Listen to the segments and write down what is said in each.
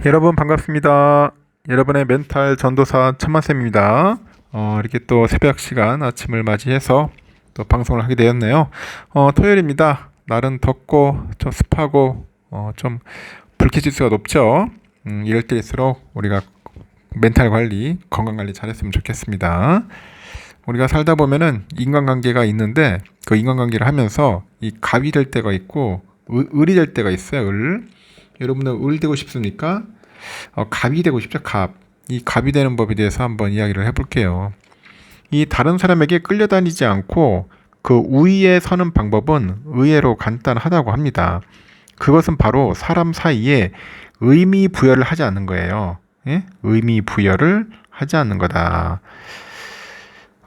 여러분 반갑습니다. 여러분의 멘탈 전도사 천만쌤입니다. 이렇게 또 새벽 시간 아침을 맞이해서 또 방송을 하게 되었네요. 토요일입니다. 날은 덥고 좀 습하고 좀 불쾌지수가 높죠. 이럴 때일수록 우리가 멘탈 관리, 건강 관리 잘했으면 좋겠습니다. 우리가 살다 보면은 인간관계가 있는데 그 인간관계를 하면서 이 갑이 될 때가 있고 을이 될 때가 있어요. 을. 여러분들 을 되고 싶습니까? 갑이 되고 싶죠. 갑. 이 갑이 되는 법에 대해서 한번 이야기를 해볼게요. 이 다른 사람에게 끌려다니지 않고 그 우위에 서는 방법은 의외로 간단하다고 합니다. 그것은 바로 사람 사이에 의미 부여를 하지 않는 거예요. 예? 의미 부여를 하지 않는 거다.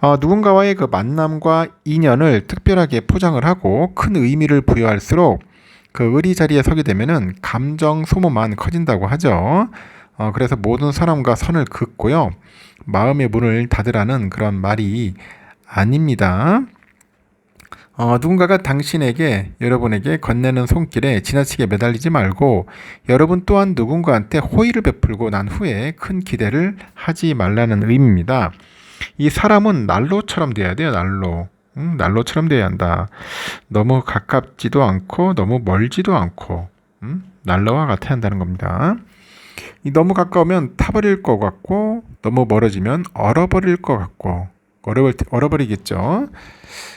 누군가와의 그 만남과 인연을 특별하게 포장을 하고 큰 의미를 부여할수록 그 의리 자리에 서게 되면은 감정 소모만 커진다고 하죠. 그래서 모든 사람과 선을 긋고요. 마음의 문을 닫으라는 그런 말이 아닙니다. 누군가가 당신에게, 여러분에게 건네는 손길에 지나치게 매달리지 말고 여러분 또한 누군가한테 호의를 베풀고 난 후에 큰 기대를 하지 말라는 의미입니다. 이 사람은 난로처럼 돼야 돼요, 난로. 난로처럼 돼야 한다. 너무 가깝지도 않고 너무 멀지도 않고 난로와 같아야 한다는 겁니다. 너무 가까우면 타버릴 것 같고 너무 멀어지면 얼어버릴 것 같고 얼어버리겠죠.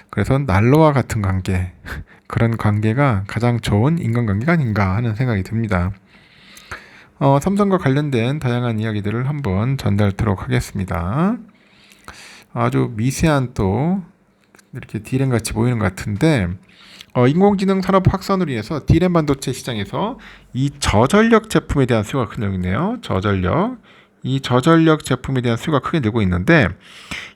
그래서 난로와 같은 관계, 그런 관계가 가장 좋은 인간관계가 아닌가 하는 생각이 듭니다. 삼성과 관련된 다양한 이야기들을 한번 전달토록 하겠습니다. 아주 미세한 또 이렇게 D램 같이 보이는 것 같은데 인공지능 산업 확산으로 인해서 D램 반도체 시장에서 이 저전력 제품에 대한 수요가 크게 늘고 있네요. 이 저전력 제품에 대한 수요가 크게 늘고 있는데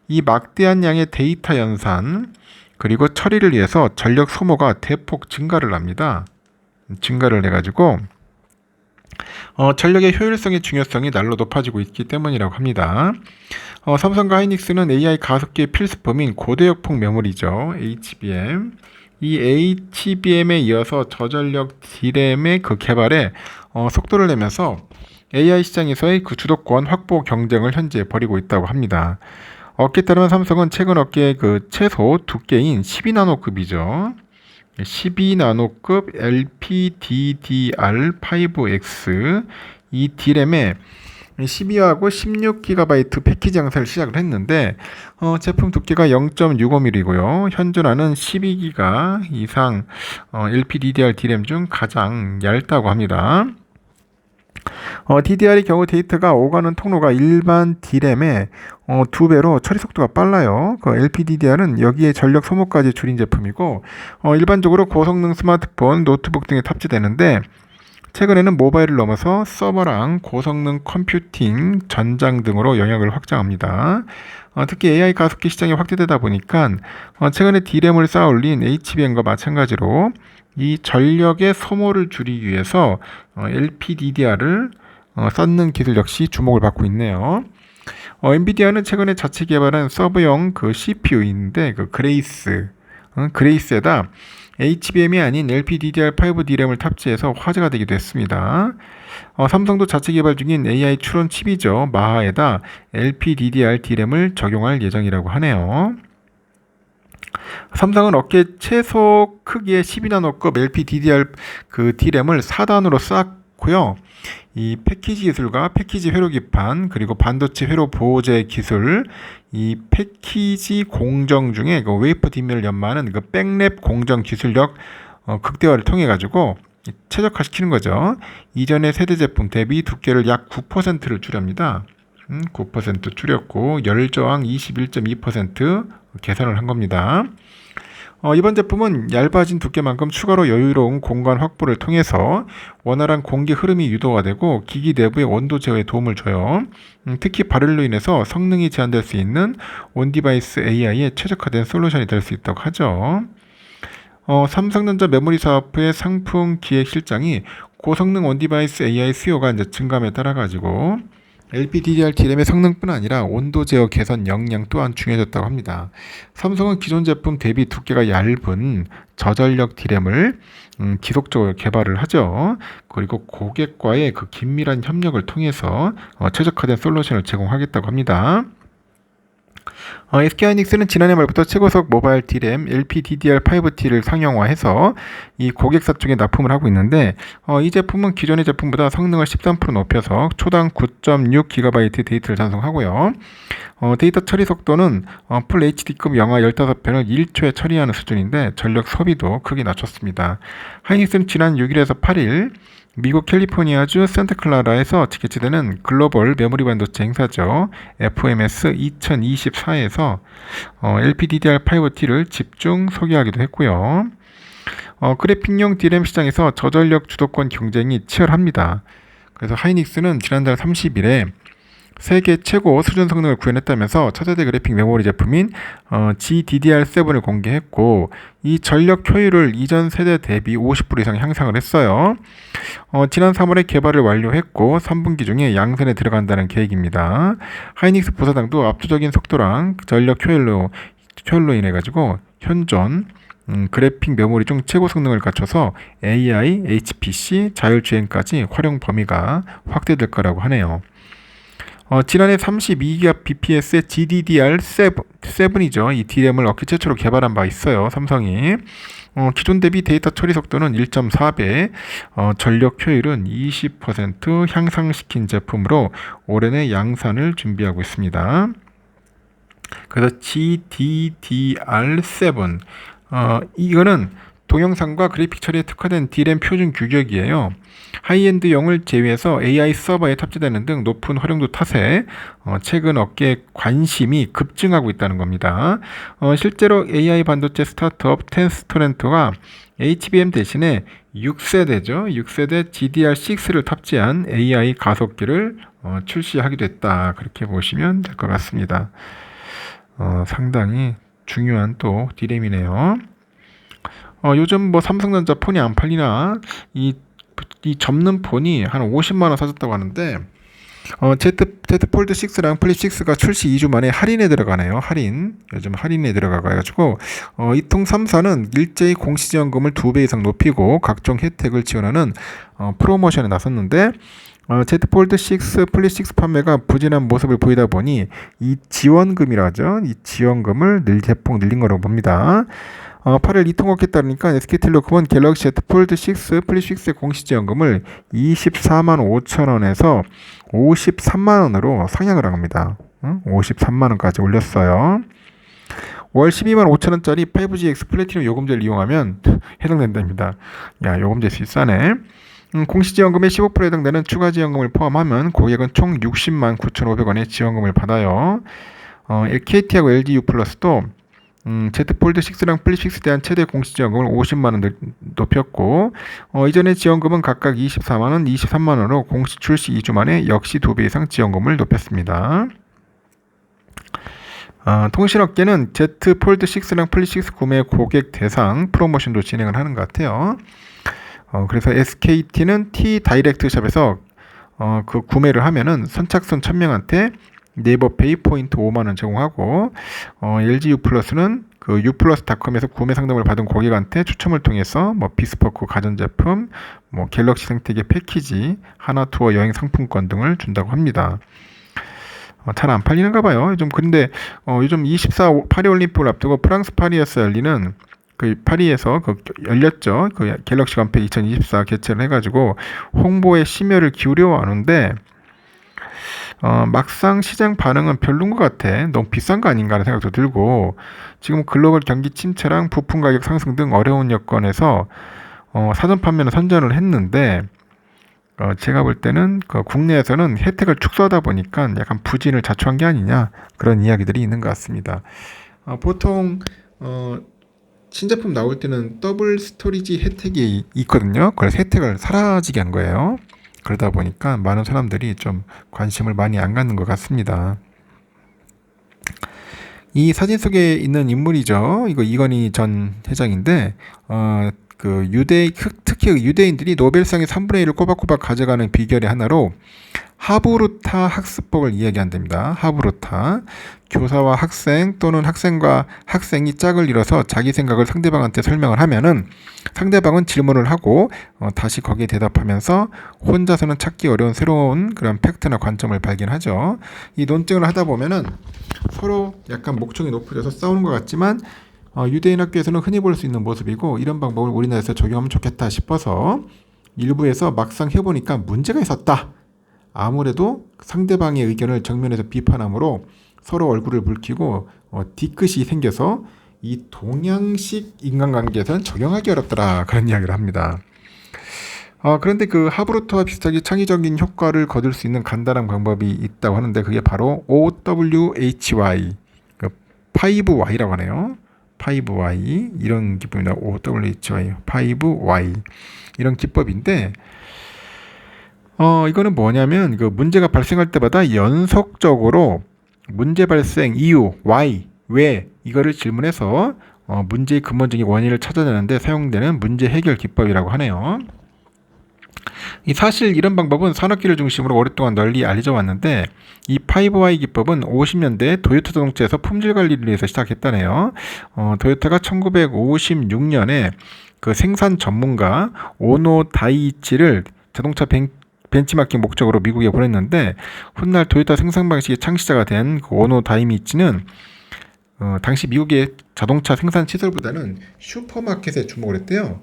이 막대한 양의 데이터 연산 그리고 처리를 위해서 전력 소모가 대폭 증가를 합니다. 증가를 해가지고 전력의 효율성의 중요성이 날로 높아지고 있기 때문이라고 합니다. 삼성과 하이닉스는 AI 가속기의 필수품인 고대역폭 메모리죠. HBM. 이 HBM에 이어서 저전력 D램의 그 개발에 속도를 내면서 AI 시장에서의 그 주도권 확보 경쟁을 현재 벌이고 있다고 합니다. 업계에 따르면 삼성은 최근 업계의 그 최소 두께인 12나노급이죠. 12나노급 LPDDR5X 이 D램에 12하고 16GB 패키지 양산을 시작을 했는데 제품 두께가 0.65mm이고요. 현존하는 12GB 이상 LPDDR D램 중 가장 얇다고 합니다. DDR의 경우 데이터가 오가는 통로가 일반 D램의 2배로 처리 속도가 빨라요. 그 LPDDR은 여기에 전력 소모까지 줄인 제품이고 일반적으로 고성능 스마트폰, 노트북 등에 탑재되는데 최근에는 모바일을 넘어서 서버랑 고성능 컴퓨팅, 전장 등으로 영역을 확장합니다. 특히 AI 가속기 시장이 확대되다 보니까 최근에 D램을 쌓아 올린 HBM과 마찬가지로 이 전력의 소모를 줄이기 위해서 LPDDR을 쌓는 기술 역시 주목을 받고 있네요. 엔비디아는 최근에 자체 개발한 서버용 그 CPU인데 그 그레이스에다 HBM이 아닌 LPDDR5 D램을 탑재해서 화제가 되기도 했습니다. 삼성도 자체 개발 중인 AI 추론 칩이죠. 마하에다 LPDDR D램을 적용할 예정이라고 하네요. 삼성은 업계 최소 크기의 12나노급 LPDDR 그 D램을 4단으로 쌓고요. 이 패키지 기술과 패키지 회로 기판 그리고 반도체 회로 보호제 기술 이 패키지 공정 중에 그 웨이퍼 뒷면을 연마하는 그 백랩 공정 기술력 극대화를 통해 가지고 최적화시키는 거죠. 이전의 세대 제품 대비 두께를 약 9%를 줄입니다. 9% 줄였고 열저항 21.2% 개선을 한 겁니다. 이번 제품은 얇아진 두께만큼 추가로 여유로운 공간 확보를 통해서 원활한 공기 흐름이 유도가 되고 기기 내부의 온도 제어에 도움을 줘요. 특히 발열로 인해서 성능이 제한될 수 있는 온디바이스 AI에 최적화된 솔루션이 될 수 있다고 하죠. 삼성전자 메모리 사업부의 상품 기획 실장이 고성능 온디바이스 AI 수요가 이제 증감에 따라 가지고 LPDDR DRAM의 성능뿐 아니라 온도 제어 개선 역량 또한 중요해졌다고 합니다. 삼성은 기존 제품 대비 두께가 얇은 저전력 DRAM을 지속적으로 개발을 하죠. 그리고 고객과의 그 긴밀한 협력을 통해서 최적화된 솔루션을 제공하겠다고 합니다. SK하이닉스는 지난해 말부터 최고속 모바일 DRAM LPDDR5T를 상용화해서 이 고객사 쪽에 납품을 하고 있는데 이 제품은 기존의 제품보다 성능을 13% 높여서 초당 9.6GB 데이터를 전송하고요. 데이터 처리 속도는 풀 HD급 영화 15편을 1초에 처리하는 수준인데 전력 소비도 크게 낮췄습니다. 하이닉스는 지난 6일에서 8일 미국 캘리포니아주 산타클라라에서 개최되는 글로벌 메모리 반도체 행사죠. FMS 2024에서 LPDDR5T를 집중 소개하기도 했고요. 그래픽용 DRAM 시장에서 저전력 주도권 경쟁이 치열합니다. 그래서 하이닉스는 지난달 30일에 세계 최고 수준 성능을 구현했다면서 차세대 그래픽 메모리 제품인 GDDR7을 공개했고 이 전력 효율을 이전 세대 대비 50% 이상 향상을 했어요. 지난 3월에 개발을 완료했고 3분기 중에 양산에 들어간다는 계획입니다. 하이닉스 부사장도 압도적인 속도랑 전력 효율로 인해 가지고 현존 그래픽 메모리 중 최고 성능을 갖춰서 AI, HPC, 자율주행까지 활용 범위가 확대될 거라고 하네요. 지난해 32GBps의 GDDR7이죠. 이 DRAM을 업계 최초로 개발한 바 있어요. 삼성이. 기존 대비 데이터 처리 속도는 1.4배, 전력 효율은 20% 향상시킨 제품으로 올해 양산을 준비하고 있습니다. 그래서 GDDR7, 이거는 동영상과 그래픽 처리에 특화된 DRAM 표준 규격이에요. 하이엔드용을 제외해서 AI 서버에 탑재되는 등 높은 활용도 탓에 최근 업계의 관심이 급증하고 있다는 겁니다. 실제로 AI 반도체 스타트업 텐스토렌트가 HBM 대신에 6세대죠. 6세대 GDR6를 탑재한 AI 가속기를 출시하기도 했다. 그렇게 보시면 될 것 같습니다. 상당히 중요한 또 디램이네요. 요즘 뭐 삼성전자 폰이 안 팔리나 이 접는 폰이 한 50만원 사줬다고 하는데 Z 폴드 6랑 플립 6가 출시 2주 만에 할인에 들어가네요. 요즘 할인에 들어가가지고 이통 3사는 일제히 공시지원금을 2배 이상 높이고 각종 혜택을 지원하는 프로모션에 나섰는데 Z 폴드 6, 플립 6 판매가 부진한 모습을 보이다 보니 이 지원금이라죠. 이 지원금을 대폭 늘린 거라고 봅니다. 8일 이통업계에 따르니까 SK텔레콤은 갤럭시 Z 폴드 6, 플립 6의 공시지원금을 24만 5천원에서 53만원으로 상향을 한 겁니다. 53만원까지 올렸어요. 월 12만 5천원짜리 5GX 플래티넘 요금제를 이용하면 해당된답니다. 야, 요금제 비싸네. 공시지원금의 15%에 해당되는 추가 지원금을 포함하면 고객은 총 60만 9,500원의 지원금을 받아요. KT하고 LG U+도 Z 폴드 6랑 플립 6에 대한 최대 공시지원금을 50만원 높였고 이전의 지원금은 각각 24만원, 23만원으로 공시 출시 2주 만에 역시 2배 이상 지원금을 높였습니다. 통신업계는 Z 폴드 6랑 플립 6 구매 고객 대상 프로모션도 진행을 하는 것 같아요. 그래서 SKT는 T 다이렉트 샵에서 그 구매를 하면은 선착순 1000명한테 네이버페이 포인트 5만원 제공하고 LG U+는 그 U+닷컴에서 구매 상담을 받은 고객한테 추첨을 통해서 뭐 비스포크 가전제품, 뭐 갤럭시 생태계 패키지, 하나투어 여행 상품권 등을 준다고 합니다. 잘 안 팔리는가 봐요. 근데 요즘 24 파리올림픽을 앞두고 프랑스 파리에서 열리는 파리에서 열렸죠. 갤럭시 건팩 2024 개최를 해가지고 홍보에 심혈을 기울여 왔는데 막상 시장 반응은 별론 것 같아. 너무 비싼 거 아닌가 하는 생각도 들고 지금 글로벌 경기 침체랑 부품 가격 상승 등 어려운 여건에서 사전 판매는 선전을 했는데 제가 볼 때는 국내에서는 혜택을 축소하다 보니까 약간 부진을 자초한 게 아니냐 그런 이야기들이 있는 것 같습니다. 보통 신제품 나올 때는 더블 스토리지 혜택이 있거든요. 그래서 혜택을 사라지게 한 거예요. 그러다 보니까 많은 사람들이 좀 관심을 많이 안 갖는 것 같습니다. 이 사진 속에 있는 인물이죠. 이거 이건희 전 회장인데 특히 유대인들이 노벨상의 3분의 1을 꼬박꼬박 가져가는 비결의 하나로 하브루타 학습법을 이야기한답니다. 하브루타. 교사와 학생 또는 학생과 학생이 짝을 이뤄서 자기 생각을 상대방한테 설명을 하면은 상대방은 질문을 하고 다시 거기에 대답하면서 혼자서는 찾기 어려운 새로운 그런 팩트나 관점을 발견하죠. 이 논쟁을 하다 보면은 서로 약간 목청이 높아져서 싸우는 것 같지만 유대인 학교에서는 흔히 볼 수 있는 모습이고 이런 방법을 우리나라에서 적용하면 좋겠다 싶어서 일부에서 막상 해보니까 문제가 있었다. 아무래도 상대방의 의견을 정면에서 비판함으로 서로 얼굴을 붉히고 뒤끝이 생겨서 이 동양식 인간관계에서는 적용하기 어렵더라 그런 이야기를 합니다. 그런데 그 하브루트와 비슷하게 창의적인 효과를 거둘 수 있는 간단한 방법이 있다고 하는데 그게 바로 OWHY, 5Y라고 하네요. 5Y 이런 기법입니다. OWHY, 5Y 이런 기법인데 이거는 뭐냐면 그 문제가 발생할 때마다 연속적으로 문제 발생 이유, why, 왜 이거를 질문해서 문제의 근본적인 원인을 찾아내는데 사용되는 문제 해결 기법이라고 하네요. 사실 이런 방법은 산업계를 중심으로 오랫동안 널리 알려져 왔는데 이 5Y 기법은 50년대 도요타 자동차에서 품질 관리를 위해서 시작했다네요. 도요타가 1956년에 그 생산 전문가 오노 다이이치를 자동차 벤치마킹 목적으로 미국에 보냈는데 훗날 도요타 생산 방식의 창시자가 된 그 오노 다이이치는 당시 미국의 자동차 생산 시설보다는 슈퍼마켓에 주목을 했대요.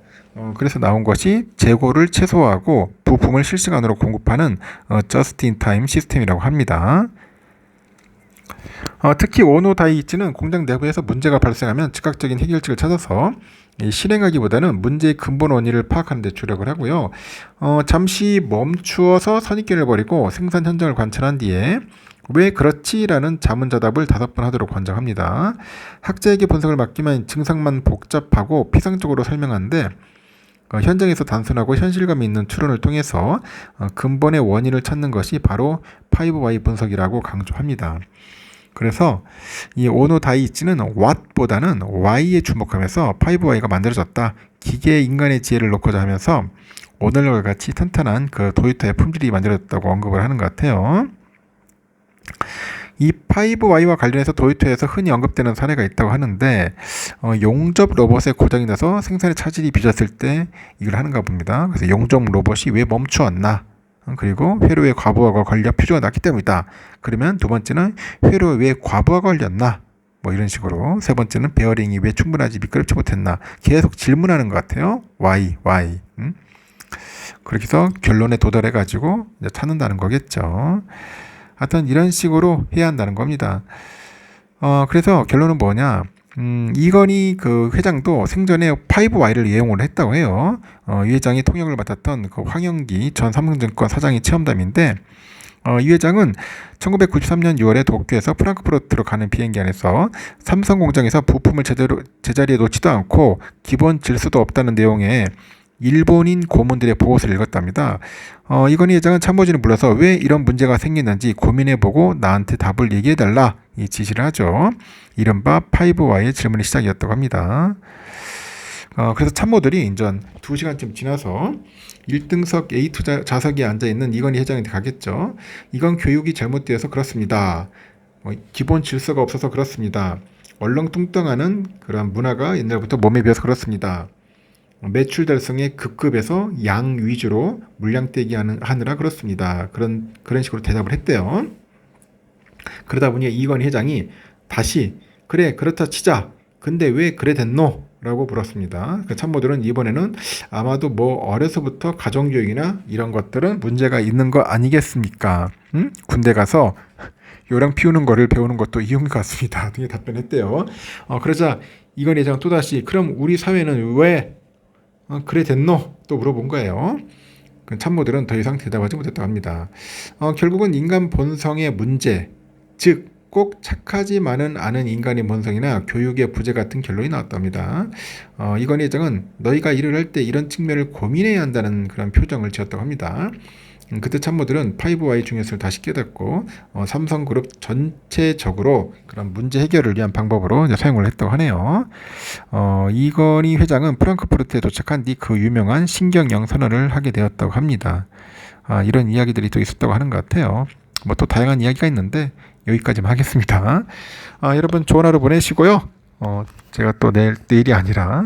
그래서 나온 것이 재고를 최소화하고 부품을 실시간으로 공급하는 저스트 인 타임 시스템이라고 합니다. 특히 오노 다이이치는 공장 내부에서 문제가 발생하면 즉각적인 해결책을 찾아서 실행하기보다는 문제의 근본 원인을 파악하는 데 주력을 하고요. 잠시 멈추어서 선입견을 버리고 생산 현장을 관찰한 뒤에 왜 그렇지라는 자문자답을 5번 하도록 권장합니다. 학자에게 분석을 맡기면 증상만 복잡하고 피상적으로 설명하는데 현장에서 단순하고 현실감 있는 추론을 통해서 근본의 원인을 찾는 것이 바로 5Y 분석이라고 강조합니다. 그래서 이 오노 다이이치는 what보다는 why에 주목하면서 5Y가 만들어졌다. 기계에 인간의 지혜를 놓고자 하면서 오늘과 같이 탄탄한 그 도요타의 품질이 만들어졌다고 언급을 하는 것 같아요. 이 5Y와 관련해서 도요타에서 흔히 언급되는 사례가 있다고 하는데 용접 로봇에 고장이 나서 생산에 차질이 빚었을 때 이걸 하는가 봅니다. 그래서 용접 로봇이 왜 멈추었나? 그리고 회로에 과부하가 걸려 표주가 났기 때문이다. 그러면 두 번째는 회로에 왜 과부하가 걸렸나? 뭐 이런 식으로. 세 번째는 베어링이 왜 충분하지 미끄럽지 못했나? 계속 질문하는 것 같아요. Why? 그렇게 해서 결론에 도달해가지고 이제 찾는다는 거겠죠. 하여튼 이런 식으로 해야 한다는 겁니다. 그래서 결론은 뭐냐? 이건희 그 회장도 생전에 5Y를 이용을 했다고 해요. 이 회장이 통역을 맡았던 그 황영기 전 삼성증권 사장이 체험담인데 이 회장은 1993년 6월에 도쿄에서 프랑크푸르트로 가는 비행기 안에서 삼성 공장에서 부품을 제자리에 놓지도 않고 기본 질서도 없다는 내용의 일본인 고문들의 보고서를 읽었답니다. 이건희 회장은 참모진을 불러서 왜 이런 문제가 생기는지 고민해보고 나한테 답을 얘기해달라 이 지시를 하죠. 이른바 5Y의 질문이 시작이었다고 합니다. 그래서 참모들이 인전 2시간쯤 지나서 1등석 A2 좌석에 앉아있는 이건희 회장한테 가겠죠. 이건 교육이 잘못되어서 그렇습니다. 기본 질서가 없어서 그렇습니다. 얼렁뚱땅하는 그런 문화가 옛날부터 몸에 배어서 그렇습니다. 매출 달성의 급급해서 양 위주로 물량 떼기 하느라 그렇습니다. 그런 식으로 대답을 했대요. 그러다 보니 이건희 회장이 다시 그래 그렇다 치자. 근데 왜 그래 됐노? 라고 물었습니다. 그 참모들은 이번에는 아마도 뭐 어려서부터 가정교육이나 이런 것들은 문제가 있는 거 아니겠습니까? 군대 가서 요랑 피우는 거를 배우는 것도 이용인 것 같습니다. 등의 답변했대요. 그러자 이건희 회장은 또다시 그럼 우리 사회는 왜 그래 됐노? 또 물어본 거예요. 참모들은 더 이상 대답하지 못했다고 합니다. 결국은 인간 본성의 문제, 즉 꼭 착하지만은 않은 인간의 본성이나 교육의 부재 같은 결론이 나왔답니다. 이건희 회장은 너희가 일을 할 때 이런 측면을 고민해야 한다는 그런 표정을 지었다고 합니다. 그때 참모들은 5Y 중요성을 다시 깨닫고 삼성그룹 전체적으로 그런 문제 해결을 위한 방법으로 이제 사용을 했다고 하네요. 이건희 회장은 프랑크푸르트에 도착한 뒤 그 유명한 신경영 선언을 하게 되었다고 합니다. 이런 이야기들이 또 있었다고 하는 것 같아요. 뭐 또 다양한 이야기가 있는데 여기까지만 하겠습니다. 여러분 좋은 하루 보내시고요. 제가 또 내일이 아니라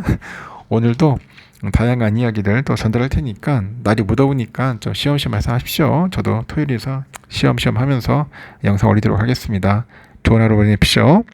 오늘도 다양한 이야기들 또 전달할 테니까 날이 무더우니까 좀 쉬엄쉬엄 해서 하십시오. 저도 토요일에서 쉬엄쉬엄 하면서 영상 올리도록 하겠습니다. 좋은 하루 보내십시오.